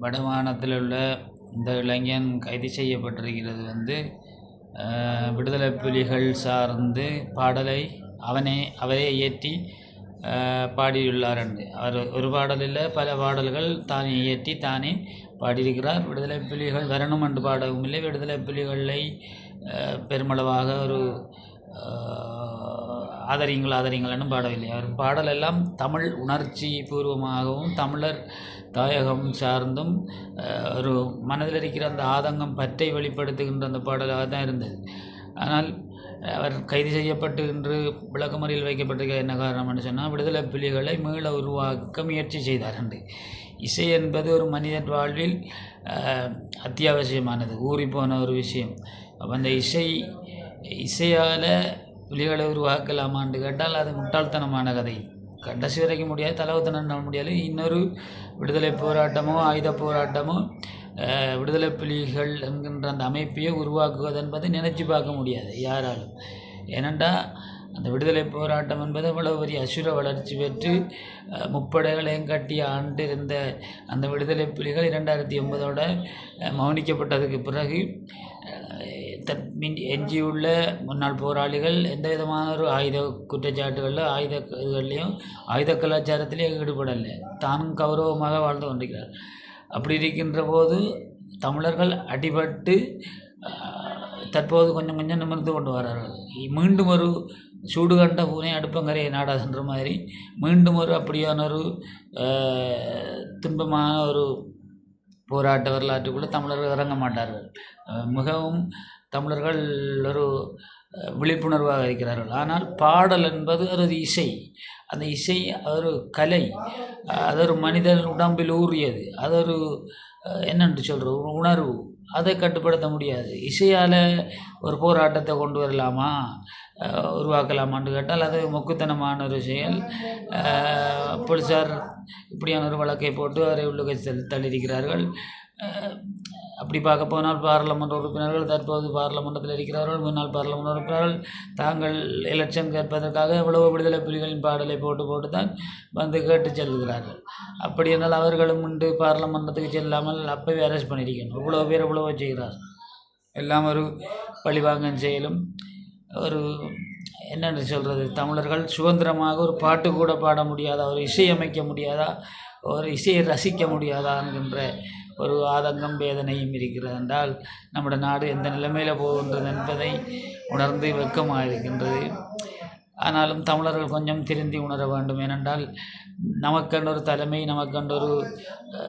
வடமாகாணத்தில் உள்ள இந்த இளைஞன் கைது செய்யப்பட்டிருக்கிறது விடுதலை புலிகள் சார்ந்து பாடலை அவரே இயற்றி பாடியுள்ளார். அவர் ஒரு பாடலில் பல பாடல்கள் தானே இயற்றி தானே பாடியிருக்கிறார். விடுதலை புலிகள் வரணும் என்று பாடவும் இல்லை, விடுதலை புலிகளை பெருமளவாக ஒரு ஆதரிங்கள்னு பாடவில்லை. அவர் பாடலெல்லாம் தமிழ் உணர்ச்சி பூர்வமாகவும் தமிழர் தாயகம் சார்ந்தும் ஒரு மனதில் இருக்கிற அந்த ஆதங்கம் பற்றை வெளிப்படுத்துகின்ற அந்த பாடலாக தான் இருந்தது. ஆனால் அவர் கைது செய்யப்பட்டு இன்று விளக்கமறியல் வைக்கப்பட்டிருக்க என்ன காரணம்னு சொன்னால், விடுதலை புலிகளை மீள உருவாக்க முயற்சி செய்தார் என்று. இசை என்பது ஒரு மனிதன் வாழ்வில் அத்தியாவசியமானது, ஊறிப்போன ஒரு விஷயம். அப்போ அந்த இசையால் புலிகளை உருவாக்கலாமான்னு கேட்டால் அது முட்டாள்தனமான கதை. கடைசி வரைக்கும் முடியாது, தலவுத்தனம் முடியாது. இன்னொரு விடுதலை போராட்டமோ ஆயுத போராட்டமோ விடுதலை புலிகள் என்கின்ற அந்த அமைப்பையோ உருவாக்குவது என்பதை நினைச்சு பார்க்க முடியாது யாராலும். ஏனென்றால் அந்த விடுதலை போராட்டம் என்பது அவ்வளவு பெரிய அசுர வளர்ச்சி பெற்று முப்படைகளையும் கட்டி ஆண்டு இருந்த அந்த விடுதலை புலிகள் 2009 மௌனிக்கப்பட்டதுக்கு பிறகு எஞ்சியுள்ள முன்னாள் போராளிகள் எந்த விதமான ஒரு ஆயுத குற்றச்சாட்டுகளில் இதுகள்லையும் ஆயுத கலாச்சாரத்திலேயே ஈடுபடலை, தானும் கௌரவமாக வாழ்ந்து கொண்டிருக்கிறார். அப்படி இருக்கின்ற போது தமிழர்கள் அடிபட்டு தற்போது கொஞ்சம் கொஞ்சம் நிமிர்ந்து கொண்டு வரார்கள். மீண்டும் ஒரு சூடு கண்ட பூனை அடுப்பங்கரையை நாடாதுன்ற மாதிரி மீண்டும் ஒரு அப்படியான ஒரு துன்பமான ஒரு போராட்ட வரலாற்றுக்குள்ளே தமிழர்கள் இறங்க மாட்டார்கள். மிகவும் தமிழர்கள் ஒரு விழிப்புணர்வாக இருக்கிறார்கள். ஆனால் பாடல் என்பது ஒரு இசை. அந்த இசை ஒரு கலை, அது ஒரு மனிதன் உடம்பில் ஊறியது, அது ஒரு என்னென்று சொல்கிற ஒரு உணர்வு. அதை கட்டுப்படுத்த முடியாது. இசையால் ஒரு போராட்டத்தை கொண்டு வரலாமா, உருவாக்கலாமான்னு கேட்டால் அது மொக்குத்தனமான ஒரு செயல். போலீஸார் இப்படியான ஒரு வழக்கை போட்டு அவரை உள்ளுக்கு தள்ளியிருக்கிறார்கள். அப்படி பார்க்க போனால் பாராளுமன்ற உறுப்பினர்கள், தற்போது பாராளுமன்றத்தில் இருக்கிறார்கள், முன்னாள் பாராளுமன்ற உறுப்பினர்கள் தாங்கள் எலெக்ஷன் கேட்பதற்காக எவ்வளவோ விடுதலை புலிகளின் பாடலை போட்டு தான் வந்து கேட்டு செல்கிறார்கள். அப்படி என்றால் அவர்களும் உண்டு பாராளுமன்றத்துக்கு செல்லாமல் அப்போவே அரெஸ்ட் பண்ணியிருக்கணும். இவ்வளோ பேர் எவ்வளவோ செய்கிறார். எல்லாம் ஒரு பழிவாங்கன் செயலும். ஒரு என்னென்று சொல்கிறது, தமிழர்கள் சுதந்திரமாக ஒரு பாட்டு கூட பாட முடியாதா, ஒரு இசையமைக்க முடியாதா, ஒரு இசையை ரசிக்க முடியாதா என்கின்ற ஒரு ஆதங்கம் வேதனையும் இருக்கிறது. என்றால் நம்முடைய நாடு எந்த நிலைமையில் போகின்றது என்பதை உணர்ந்து வெட்கமாக இருக்கின்றது. ஆனாலும் தமிழர்கள் கொஞ்சம் திருந்தி உணர வேண்டும். ஏனென்றால் நமக்கென்று ஒரு தலைமை, நமக்கென்று ஒரு